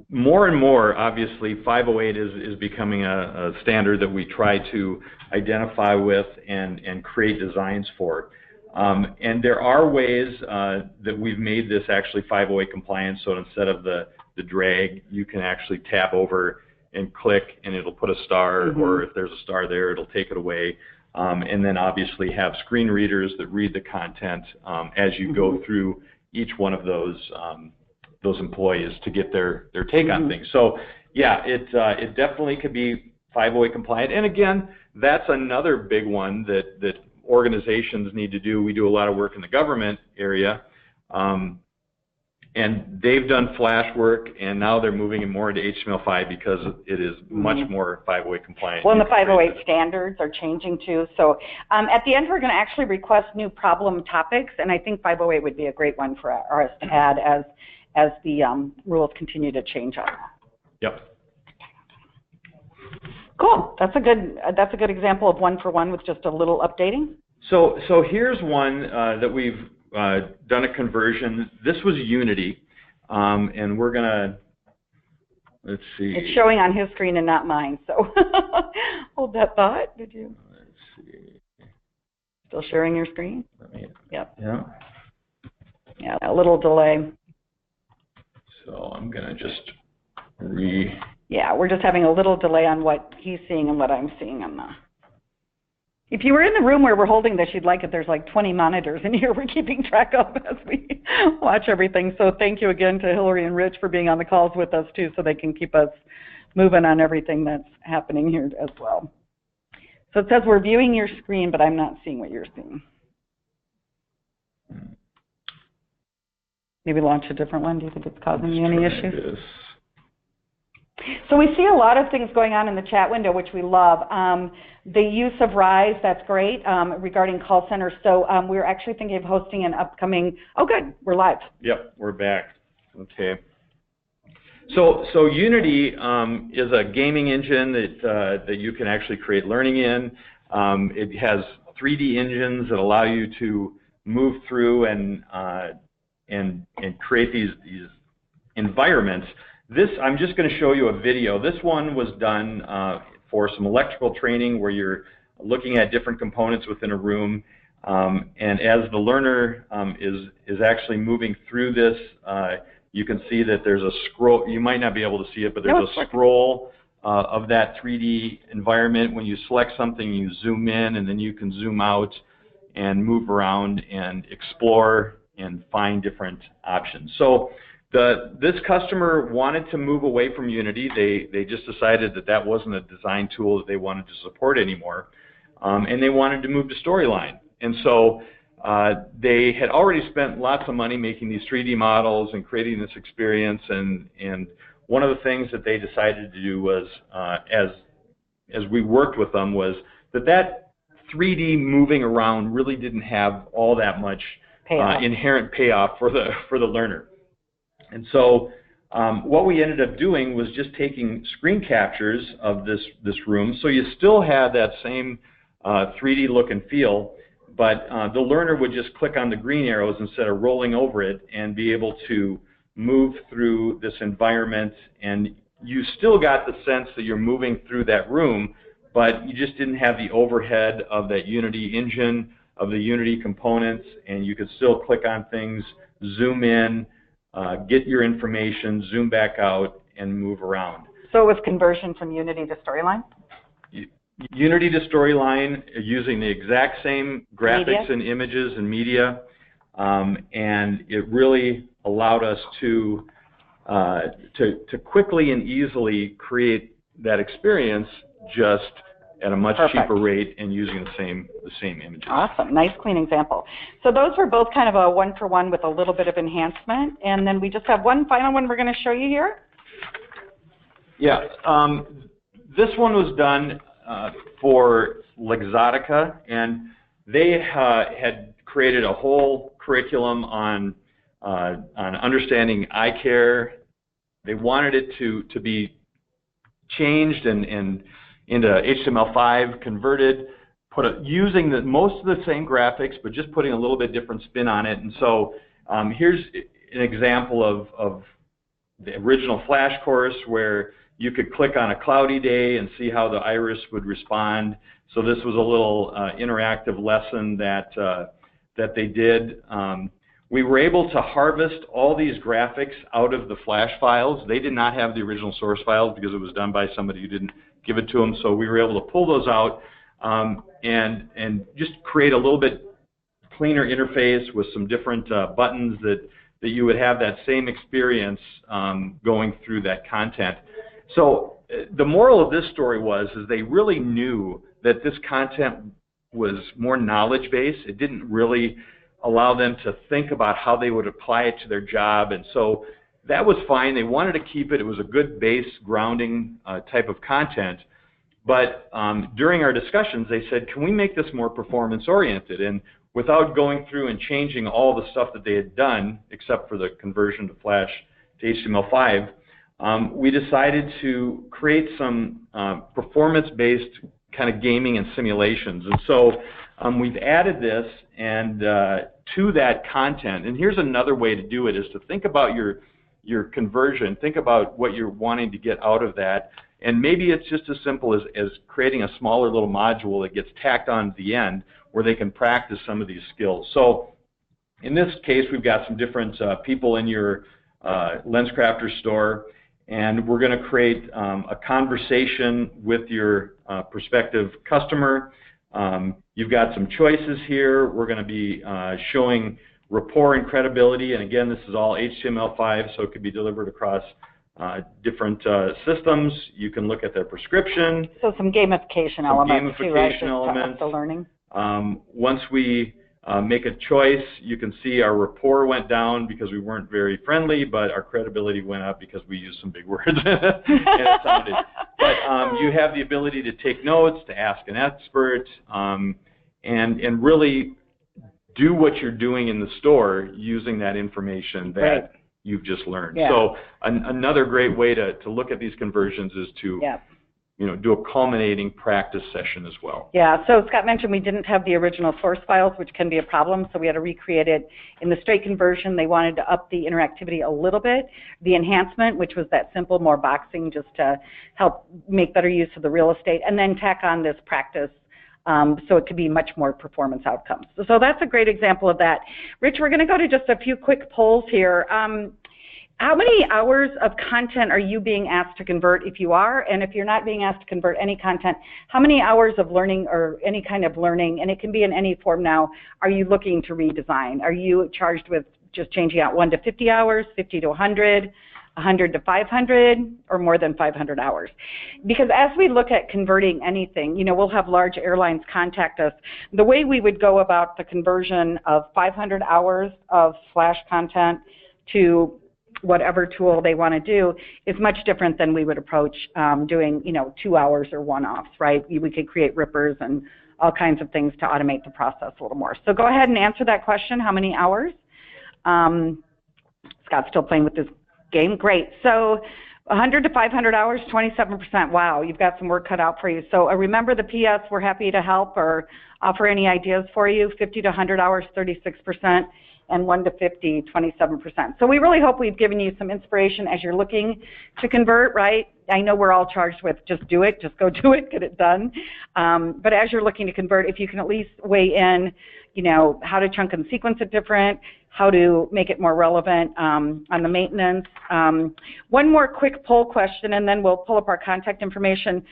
More and more, obviously, 508 is becoming a standard that we try to identify with and create designs for. And there are ways that we've made this actually 508 compliant, so instead of the drag, you can actually tab over and click, and it'll put a star, or if there's a star there, it'll take it away. And then obviously have screen readers that read the content as you go through each one of those employees to get their take on things. So yeah, it definitely could be 508 compliant. And again, that's another big one that organizations need to do. We do a lot of work in the government area, and they've done Flash work, and now they're moving it more into HTML5 because it is much more 508 compliant. Well, and the 508 standards are changing too. So at the end, we're going to actually request new problem topics, and I think 508 would be a great one for us to add as the rules continue to change on that. Yep. Cool. That's a good example of one-for-one with just a little updating. So here's one that we've done a conversion. This was Unity, and we're gonna, let's see. It's showing on his screen and not mine, so hold that thought. Did you? Let's see. Still sharing your screen? Yep. Yeah. Yeah, a little delay. So I'm gonna just Yeah, we're just having a little delay on what he's seeing and what I'm seeing on the. If you were in the room where we're holding this, you'd like it. There's like 20 monitors in here we're keeping track of as we watch everything. So thank you again to Hillary and Rich for being on the calls with us too, so they can keep us moving on everything that's happening here as well. So it says we're viewing your screen, but I'm not seeing what you're seeing. Maybe launch a different one. Do you think it's causing you any issues? So we see a lot of things going on in the chat window, which we love. The use of Rise, that's great, regarding call centers. So we're actually thinking of hosting an upcoming, oh good, we're live. Yep, we're back. Okay. So Unity is a gaming engine that you can actually create learning in. It has 3D engines that allow you to move through and create these environments. This, I'm just going to show you a video. This one was done for some electrical training where you're looking at different components within a room, and as the learner is actually moving through this, you can see that there's a scroll. You might not be able to see it, but there's a scroll of that 3D environment. When you select something, you zoom in, and then you can zoom out and move around and explore and find different options. So this customer wanted to move away from Unity. They just decided that that wasn't a design tool that they wanted to support anymore, and they wanted to move to Storyline. And so they had already spent lots of money making these 3D models and creating this experience, and one of the things that they decided to do was, as we worked with them, was that 3D moving around really didn't have all that much inherent payoff for the learner. And so what we ended up doing was just taking screen captures of this room, so you still had that same 3D look and feel, but the learner would just click on the green arrows instead of rolling over it and be able to move through this environment, and you still got the sense that you're moving through that room, but you just didn't have the overhead of that Unity engine, of the Unity components, and you could still click on things, zoom in, get your information, zoom back out, and move around. So it was conversion from Unity to Storyline? Unity to Storyline, using the exact same graphics and images and media, and it really allowed us to quickly and easily create that experience just at a much cheaper rate and using the same images. Awesome, nice clean example. So those were both kind of a one-for-one with a little bit of enhancement, and then we just have one final one we're going to show you here. Yeah, this one was done for Luxottica, and they had created a whole curriculum on understanding eye care. They wanted it to be changed and into HTML5, converted, using most of the same graphics, but just putting a little bit different spin on it. And so here's an example of the original Flash course where you could click on a cloudy day and see how the iris would respond. So this was a little interactive lesson that they did. We were able to harvest all these graphics out of the Flash files. They did not have the original source files because it was done by somebody who didn't give it to them. So we were able to pull those out and just create a little bit cleaner interface with some different buttons that you would have that same experience going through that content. So the moral of this story is they really knew that this content was more knowledge-based. It didn't really allow them to think about how they would apply it to their job, and so that was fine. They wanted to keep it. It was a good base grounding type of content, but during our discussions they said, can we make this more performance-oriented? And without going through and changing all the stuff that they had done, except for the conversion to Flash to HTML5, we decided to create some performance-based kind of gaming and simulations. And so we've added this and to that content. And here's another way to do it, is to think about your conversion, think about what you're wanting to get out of that. And maybe it's just as simple as creating a smaller little module that gets tacked on at the end where they can practice some of these skills. So in this case, we've got some different people in your LensCrafters store, and we're going to create a conversation with your prospective customer. You've got some choices here. We're going to be showing rapport and credibility, and again, this is all HTML5, so it could be delivered across different systems. You can look at their prescription. So some gamification elements too, right? Elements. The learning. Once we make a choice, you can see our rapport went down because we weren't very friendly, but our credibility went up because we used some big words and it sounded. But you have the ability to take notes, to ask an expert, and really do what you're doing in the store using that information that you've just learned. Yeah. So another great way to look at these conversions is to do a culminating practice session as well. Yeah, so Scott mentioned we didn't have the original source files, which can be a problem, so we had to recreate it. In the straight conversion, they wanted to up the interactivity a little bit. The enhancement, which was that simple, more boxing, just to help make better use of the real estate, and then tack on this practice so it could be much more performance outcomes. So that's a great example of that. Rich, we're going to go to just a few quick polls here. How many hours of content are you being asked to convert if you are? And if you're not being asked to convert any content, how many hours of learning or any kind of learning, and it can be in any form now, are you looking to redesign? Are you charged with just changing out 1 to 50 hours, 50 to 100, 100 to 500, or more than 500 hours? Because as we look at converting anything, we'll have large airlines contact us. The way we would go about the conversion of 500 hours of Flash content to whatever tool they want to do is much different than we would approach doing, 2 hours or one-offs, right? We could create rippers and all kinds of things to automate the process a little more. So go ahead and answer that question. How many hours? Scott's still playing with this game. Great. So 100 to 500 hours, 27%. Wow, you've got some work cut out for you. So remember the PS, we're happy to help or offer any ideas for you. 50 to 100 hours, 36%. And 1 to 50, 27%. So we really hope we've given you some inspiration as you're looking to convert, right? I know we're all charged with just do it, just go do it, get it done. But as you're looking to convert, if you can at least weigh in, how to chunk and sequence it different, how to make it more relevant on the maintenance. One more quick poll question, and then we'll pull up our contact information.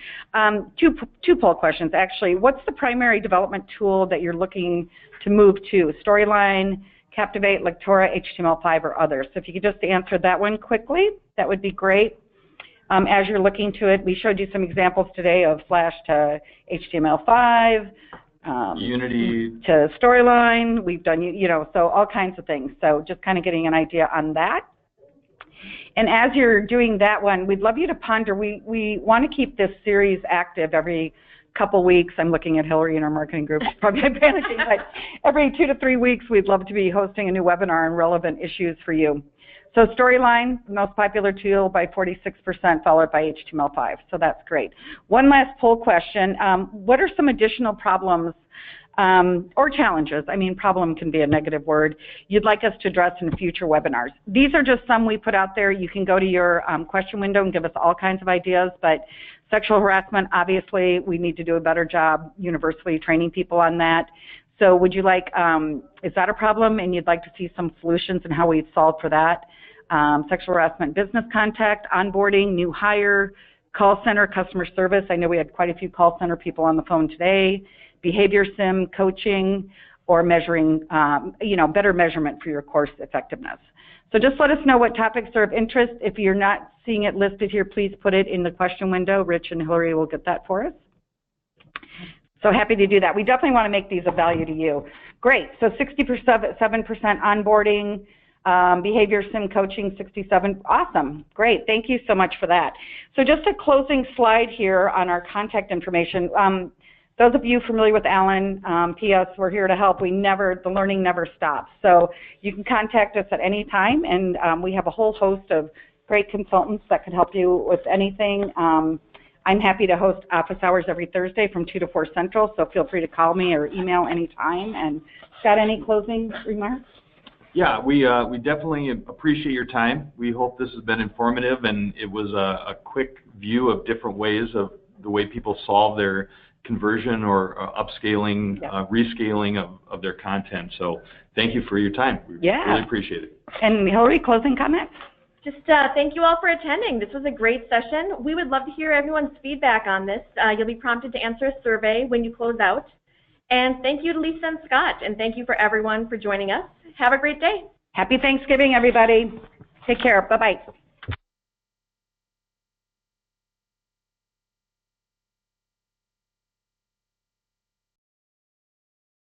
Two poll questions, actually. What's the primary development tool that you're looking to move to? Storyline, Captivate, Lectora, HTML5, or others? So if you could just answer that one quickly, that would be great. As you're looking to it, we showed you some examples today of Flash to HTML5, Unity to Storyline. We've done, so all kinds of things. So just kind of getting an idea on that. And as you're doing that one, we'd love you to ponder. We want to keep this series active every couple weeks. I'm looking at Hillary in our marketing group. She's probably panicking, but every 2 to 3 weeks, we'd love to be hosting a new webinar on relevant issues for you. So Storyline, the most popular tool by 46%, followed by HTML5. So that's great. One last poll question. What are some additional problems or challenges? I mean, problem can be a negative word. You'd like us to address in future webinars. These are just some we put out there. You can go to your question window and give us all kinds of ideas, but sexual harassment, obviously, we need to do a better job universally training people on that. So would you like, is that a problem and you'd like to see some solutions and how we'd solve for that? Sexual harassment, business contact, onboarding, new hire, call center, customer service. I know we had quite a few call center people on the phone today. Behavior sim, coaching, or measuring, better measurement for your course effectiveness. So just let us know what topics are of interest. If you're not seeing it listed here, please put it in the question window. Rich and Hillary will get that for us. So happy to do that. We definitely want to make these of value to you. Great. So 67% onboarding, behavior sim coaching, 67. Awesome. Great. Thank you so much for that. So just a closing slide here on our contact information. Those of you familiar with Alan, PS, we're here to help. The learning never stops. So you can contact us at any time, and we have a whole host of great consultants that can help you with anything. I'm happy to host office hours every Thursday from 2 to 4 Central, so feel free to call me or email anytime. And Scott, any closing remarks? Yeah, we definitely appreciate your time. We hope this has been informative, and it was a quick view of different ways of the way people solve their conversion or upscaling, rescaling of their content. So thank you for your time. We really appreciate it. And Hillary, closing comments? Just thank you all for attending. This was a great session. We would love to hear everyone's feedback on this. You'll be prompted to answer a survey when you close out. And thank you to Lisa and Scott, and thank you for everyone for joining us. Have a great day. Happy Thanksgiving, everybody. Take care. Bye-bye.